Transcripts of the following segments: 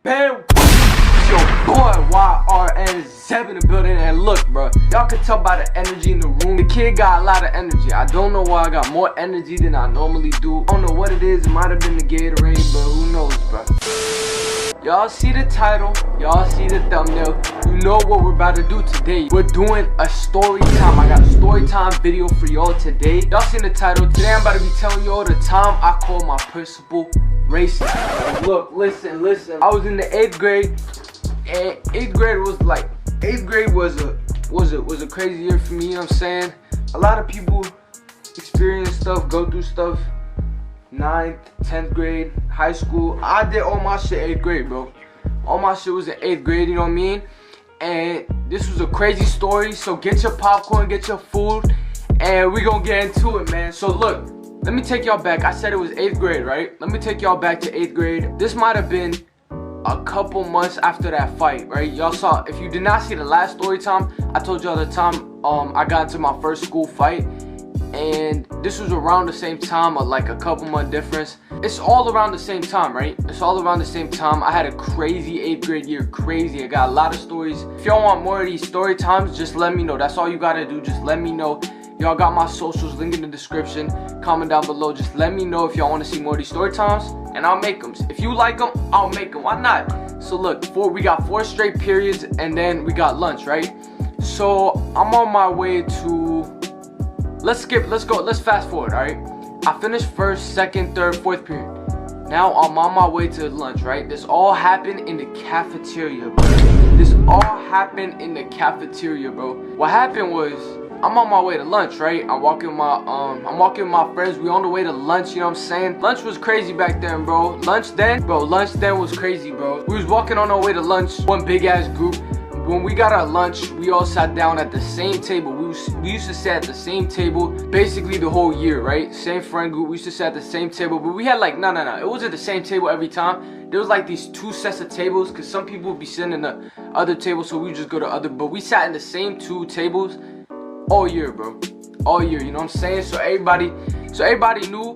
Bam! It's your boy YRN7 in the building, and look, bro, y'all can tell by the energy in the room. The kid got a lot of energy. I don't know why I got more energy than I normally do. I don't know what it is. It might have been the Gatorade, but who knows, bro. Y'all see the title, y'all see the thumbnail, you know what we're about to do today. We're doing a story time. I got a story time video for y'all today. Y'all seen the title. Today I'm about to be telling y'all the time I called my principal racist. And look, listen. I was in the 8th grade, and 8th grade was a crazy year for me, you know what I'm saying? A lot of people experience stuff, go through stuff. 9th, 10th grade, high school. I did all my shit 8th grade, bro. All my shit was in 8th grade, you know what I mean? And this was a crazy story, so get your popcorn, get your food, and we gonna get into it, man. So look, let me take y'all back. I said it was 8th grade, right? Let me take y'all back to 8th grade. This might have been a couple months after that fight, right? Y'all saw, if you did not see the last story time, I told y'all the time I got into my first school fight. And this was around the same time, like a couple month difference. It's all around the same time, right? It's all around the same time. I had a crazy 8th grade year, crazy. I got a lot of stories. If y'all want more of these story times, just let me know. That's all you gotta do, just let me know. Y'all got my socials, link in the description. Comment down below, just let me know if y'all want to see more of these story times, and I'll make them. If you like them, I'll make them. Why not? So look, we got 4 straight periods, and then we got lunch, right? So I'm on my way to... Let's fast forward, alright? I finished 1st, 2nd, 3rd, 4th period. Now I'm on my way to lunch, right? This all happened in the cafeteria, bro. This all happened in the cafeteria, bro. What happened was, I'm on my way to lunch, right? I'm walking with my friends. We on the way to lunch, you know what I'm saying? Lunch was crazy back then, bro. Lunch then was crazy, bro. We was walking on our way to lunch, one big ass group. When we got our lunch, we all sat down at the same table. We used to sit at the same table basically the whole year, right? Same friend group, we used to sit at the same table. But we had like, no, it wasn't the same table every time. There was like these 2 sets of tables, because some people would be sitting in the other table, so we just go to other. But we sat in the same 2 tables all year, bro. All year, you know what I'm saying? So everybody knew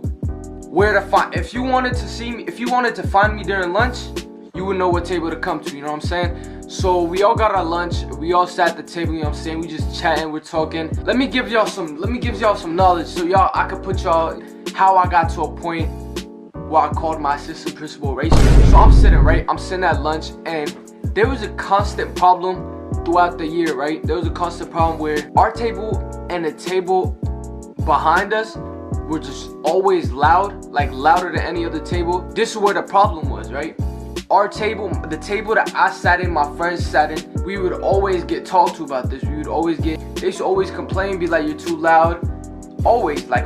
where to find. If you wanted to see me, if you wanted to find me during lunch, you would know what table to come to, you know what I'm saying? So we all got our lunch, we all sat at the table, you know what I'm saying? We just chatting, we're talking. Let me give y'all some knowledge, so I could put y'all how I got to a point where I called my assistant principal racist. So I'm sitting at lunch, and there was a constant problem throughout the year, right? There was a constant problem where our table and the table behind us were just always loud, like louder than any other table. This is where the problem was, right? Our table, the table that I sat in, my friends sat in, we would always get talked to about this. They used to always complain, be like, you're too loud. Always, like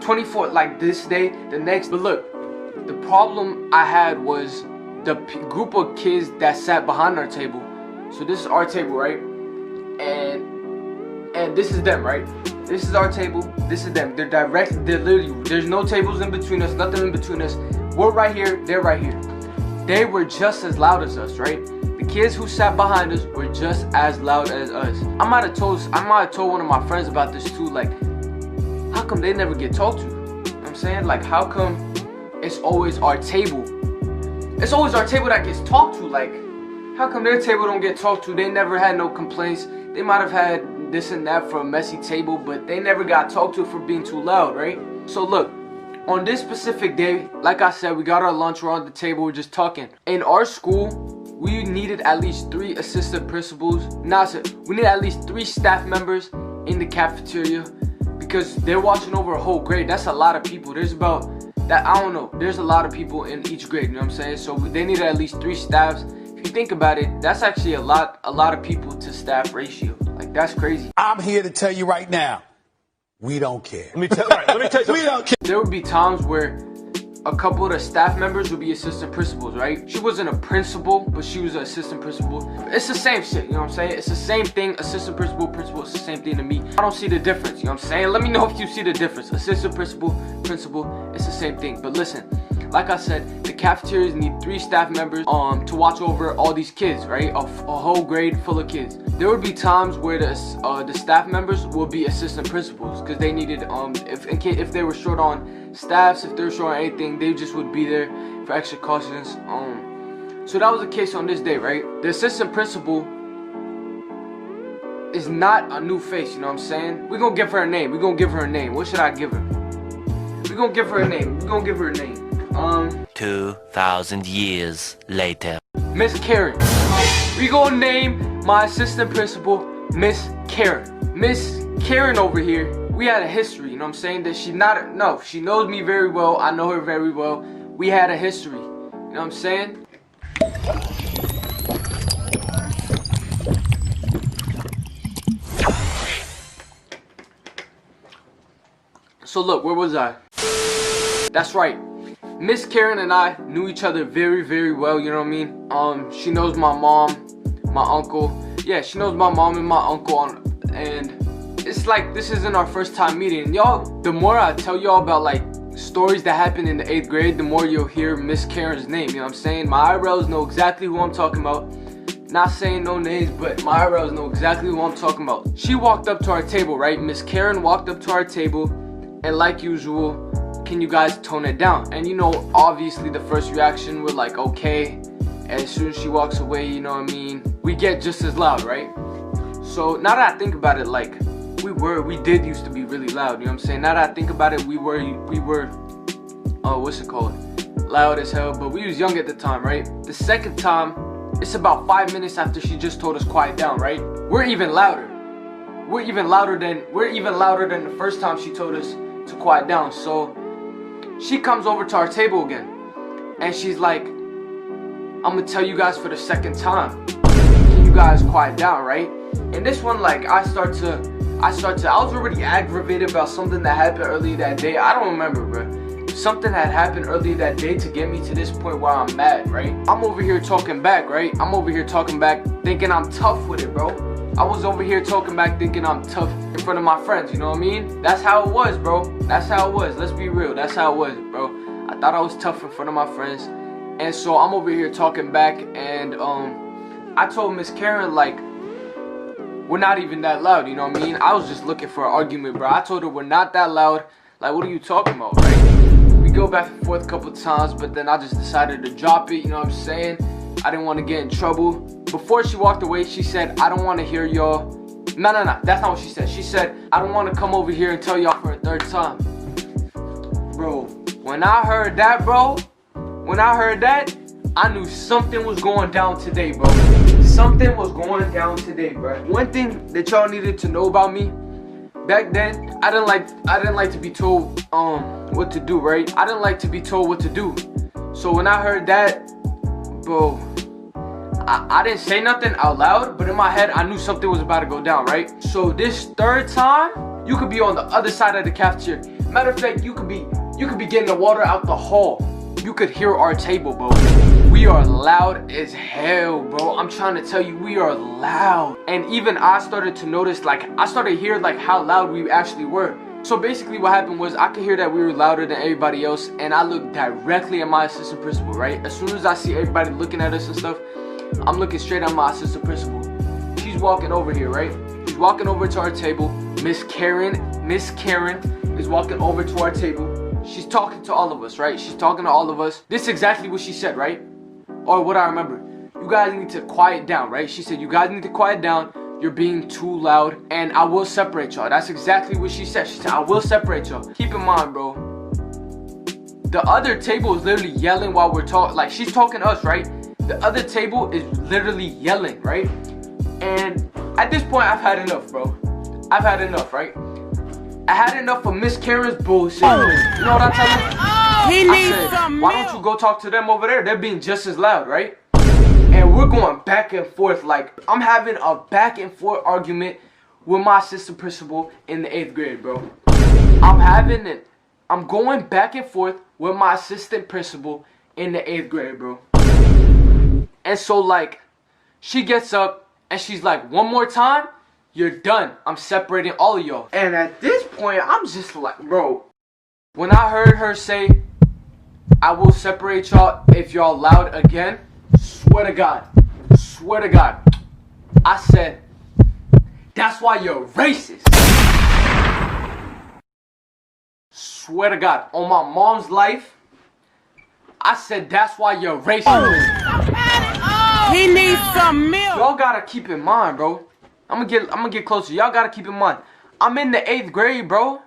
24, like this day, the next. But look, the problem I had was the group of kids that sat behind our table. So this is our table, right? And this is them, right? This is our table, this is them. They're literally, there's no tables in between us, nothing in between us. We're right here, they're right here. They were just as loud as us, right? The kids who sat behind us were just as loud as us. I might have told one of my friends about this too, like, how come they never get talked to? You know what I'm saying? Like, how come it's always our table? It's always our table that gets talked to. Like, how come their table don't get talked to? They never had no complaints. They might have had this and that for a messy table, but they never got talked to for being too loud, right? So look, on this specific day, like I said, we got our lunch, we're on the table, we're just talking. In our school, we needed at least 3 assistant principals. We needed at least 3 staff members in the cafeteria, because they're watching over a whole grade. That's a lot of people. There's about that, I don't know, there's a lot of people in each grade, you know what I'm saying? So they needed at least 3 staffs. If you think about it, that's actually a lot of people to staff ratio. Like, that's crazy. I'm here to tell you right now, we don't care. Let me tell you something. We don't care. There would be times where a couple of the staff members would be assistant principals, right? She wasn't a principal, but she was an assistant principal. It's the same shit, you know what I'm saying? It's the same thing. Assistant principal, it's the same thing to me. I don't see the difference, you know what I'm saying? Let me know if you see the difference. Assistant principal, it's the same thing. But listen, like I said, the cafeterias need 3 staff members to watch over all these kids, right? A whole grade full of kids. There would be times where the staff members will be assistant principals, because they needed if they were short on staffs, if they were short on anything, they just would be there for extra cautions. So that was the case on this day, right? The assistant principal is not a new face, you know what I'm saying? We're gonna give her a name. We're gonna give her a name. What should I give her? We're gonna give her a name. We're gonna give her a name. 2,000 years later. Miss Karen. We gonna name my assistant principal Miss Karen. Miss Karen over here, we had a history, you know what I'm saying? That she knows me very well. I know her very well. We had a history, you know what I'm saying? So look, where was I? That's right. Miss Karen and I knew each other very, very well, you know what I mean? She knows my mom, my uncle. Yeah, she knows my mom and my uncle, and it's like this isn't our first time meeting. Y'all, the more I tell y'all about like stories that happened in the 8th grade, the more you'll hear Miss Karen's name, you know what I'm saying? My eyebrows know exactly who I'm talking about. Not saying no names, but my eyebrows know exactly who I'm talking about. She walked up to our table, right? Miss Karen walked up to our table, and like usual, can you guys tone it down? And you know, obviously the first reaction, we're like, okay. As soon as she walks away, you know what I mean, we get just as loud, right? So now that I think about it, like, we did used to be really loud, you know what I'm saying? Now that I think about it, we were what's it called? Loud as hell, but we was young at the time, right? The second time, it's about 5 minutes after she just told us quiet down, right? We're even louder. We're even louder than the first time she told us to quiet down. So she comes over to our table again, and she's like, I'm gonna tell you guys for the second time, can you guys quiet down, right? And this one, like, I was already aggravated about something that happened earlier that day. I don't remember, bro. Something had happened earlier that day to get me to this point where I'm mad, right? I'm over here talking back, right? I'm over here talking back, thinking I'm tough with it, bro. I was over here talking back, thinking I'm tough in front of my friends, you know what I mean? That's how it was, bro. That's how it was. Let's be real. That's how it was, bro. I thought I was tough in front of my friends. And so I'm over here talking back, and I told Miss Karen, like, we're not even that loud, you know what I mean? I was just looking for an argument, bro. I told her we're not that loud. Like, what are you talking about, right? We go back and forth a couple times, but then I just decided to drop it, you know what I'm saying? I didn't want to get in trouble. Before she walked away, she said, I don't want to hear y'all. No, that's not what she said. She said, I don't want to come over here and tell y'all for a third time. Bro, when I heard that, I knew something was going down today, bro. Something was going down today, bro. One thing that y'all needed to know about me, back then, I didn't like to be told what to do, right? I didn't like to be told what to do. So when I heard that, bro, I didn't say nothing out loud, but in my head, I knew something was about to go down, right? So this third time, you could be on the other side of the cafeteria. Matter of fact, you could be getting the water out the hall. You could hear our table, bro. We are loud as hell, bro. I'm trying to tell you, we are loud. And even I started to notice, like, I started to hear, like, how loud we actually were. So basically what happened was I could hear that we were louder than everybody else, and I looked directly at my assistant principal, right? As soon as I see everybody looking at us and stuff, I'm looking straight at my assistant principal. She's walking over here, right? She's walking over to our table. Miss Karen is walking over to our table. She's talking to all of us, right? She's talking to all of us. This is exactly what she said, right? Or what I remember. You guys need to quiet down, right? She said, you guys need to quiet down. You're being too loud, and I will separate y'all. That's exactly what she said. She said, I will separate y'all. Keep in mind, bro, the other table is literally yelling while we're talking. Like, she's talking to us, right? The other table is literally yelling, right? And at this point, I've had enough, bro. I've had enough, right? I had enough of Miss Karen's bullshit. You know what I tell her? I said, why don't you go talk to them over there? They're being just as loud, right? And we're going back and forth. Like, I'm having a back and forth argument with my assistant principal in the 8th grade, bro. I'm going back and forth with my assistant principal in the 8th grade, bro. And so, like, she gets up and she's like, one more time, you're done. I'm separating all of y'all. And at this point, I'm just like, bro, when I heard her say, I will separate y'all if y'all loud again, swear to God, I said, that's why you're racist. Swear to God, on my mom's life, I said, that's why you're racist. He needs some milk. Y'all gotta keep in mind, bro. I'm gonna get closer. Y'all gotta keep in mind. I'm in the 8th grade, bro.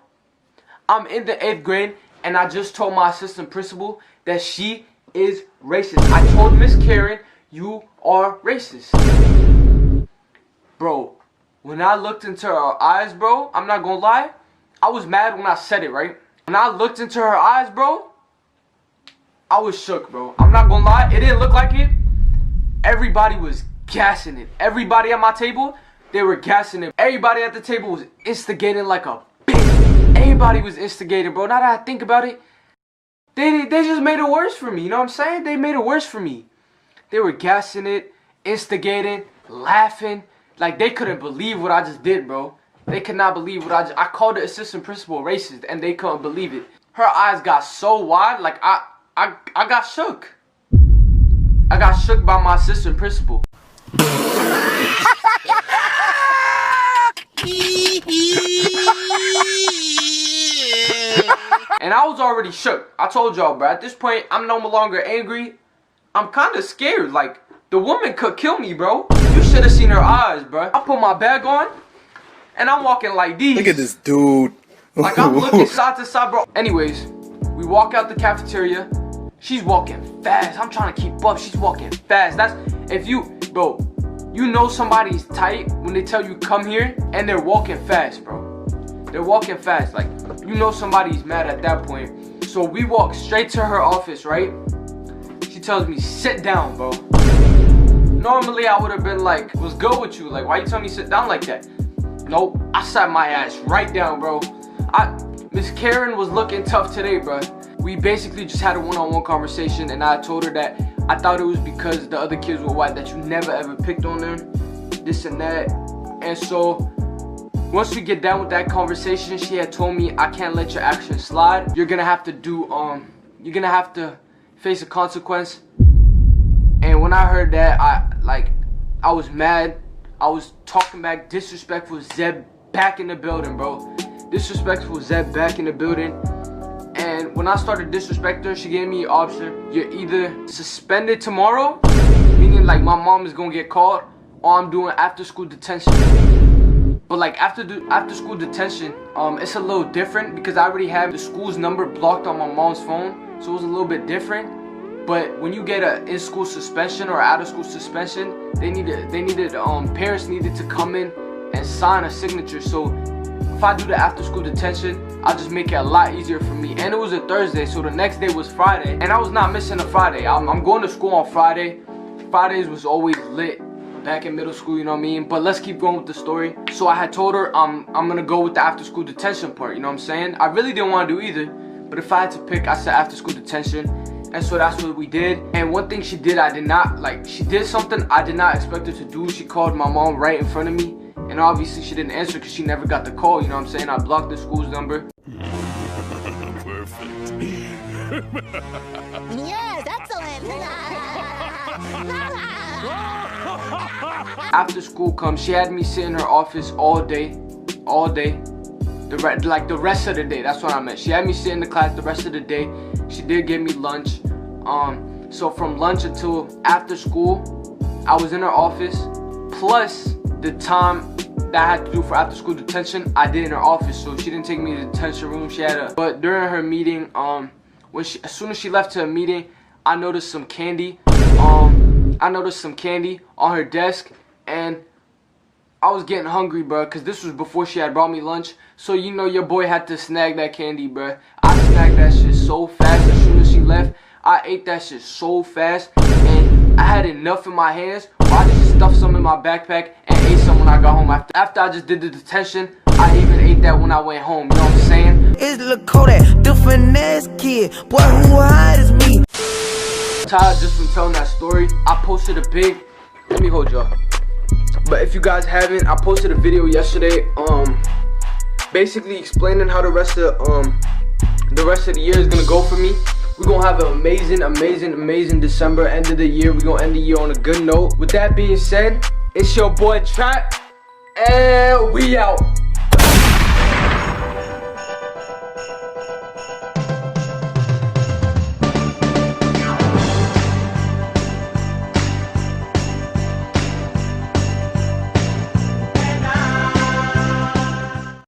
I'm in the 8th grade, and I just told my assistant principal that she is racist. I told Miss Karen, you are racist. Bro, when I looked into her eyes, bro, I'm not gonna lie, I was mad when I said it, right? When I looked into her eyes, bro, I was shook, bro. I'm not gonna lie, it didn't look like it. Everybody was gassing it. Everybody at my table, they were gassing it. Everybody at the table was instigating like a bitch. Everybody was instigating, bro. Now that I think about it, they just made it worse for me. You know what I'm saying? They made it worse for me. They were gassing it, instigating, laughing. Like, they couldn't believe what I just did, bro. They could not believe what I called the assistant principal racist, and they couldn't believe it. Her eyes got so wide, like, I got shook. I got shook by my assistant principal. And I was already shook. I told y'all, bro. At this point, I'm no longer angry. I'm kind of scared. Like, the woman could kill me, bro. You should have seen her eyes, bro. I put my bag on, and I'm walking like these. Look at this dude. Like, I'm looking side to side, bro. Anyways, we walk out the cafeteria. She's walking fast. I'm trying to keep up. She's walking fast. That's, if you, bro, you know somebody's tight when they tell you come here and they're walking fast, bro. They're walking fast. Like, you know somebody's mad at that point. So we walk straight to her office, right? She tells me, sit down, bro. Normally, I would have been like, what's good with you? Like, why you telling me sit down like that? Nope, I sat my ass right down, bro. Miss Karen was looking tough today, bro. We basically just had a one-on-one conversation, and I told her that I thought it was because the other kids were white that you never ever picked on them, this and that. And so once we get done with that conversation, she had told me, I can't let your actions slide. You're gonna have to do you're gonna have to face a consequence. And when I heard that, I was mad. I was talking back. Disrespectful Zeb back in the building, bro. Disrespectful Zeb back in the building. And when I started disrespecting her, she gave me an option. You're either suspended tomorrow, meaning like my mom is gonna get called, or I'm doing after school detention. But like after school detention, it's a little different because I already have the school's number blocked on my mom's phone, so it was a little bit different. But when you get a in-school suspension or out-of-school suspension, parents needed to come in and sign a signature. So if I do the after-school detention, I'll just make it a lot easier for me. And it was a Thursday, so the next day was Friday, and I was not missing a Friday. I'm going to school on Friday. Fridays was always lit back in middle school, you know what I mean? But let's keep going with the story. So I had told her I'm gonna go with the after-school detention part, you know what I'm saying? I really didn't want to do either, but if I had to pick, I said after-school detention. And so that's what we did. And one thing she did, she did something I did not expect her to do. She called my mom right in front of me. And obviously she didn't answer because she never got the call, you know what I'm saying? I blocked the school's number. Perfect. Yes, excellent. After school comes, she had me sit in her office all day. The rest of the day, that's what I meant. She had me sit in the class the rest of the day. She did give me lunch. So from lunch until after school, I was in her office. Plus the time that I had to do for after school detention, I did in her office. So she didn't take me to the detention room. But during her meeting, as soon as she left to a meeting, I noticed some candy. I noticed some candy on her desk, and I was getting hungry, bro, because this was before she had brought me lunch. So, you know, your boy had to snag that candy, bro. I snagged that shit so fast as soon as she left. I ate that shit so fast, and I had enough in my hands. I just stuffed some in my backpack and ate some when I got home. After I just did the detention, I even ate that when I went home, you know what I'm saying? It's Lil Kodak, the finesse kid. Boy, who hide is me. Tired just from telling that story. I posted a big, let me hold y'all. But if you guys haven't, I posted a video yesterday, basically explaining how the rest of the year is gonna go for me. We're gonna have an amazing December, end of the year. We're gonna end the year on a good note. With that being said, it's your boy Trap, and we out.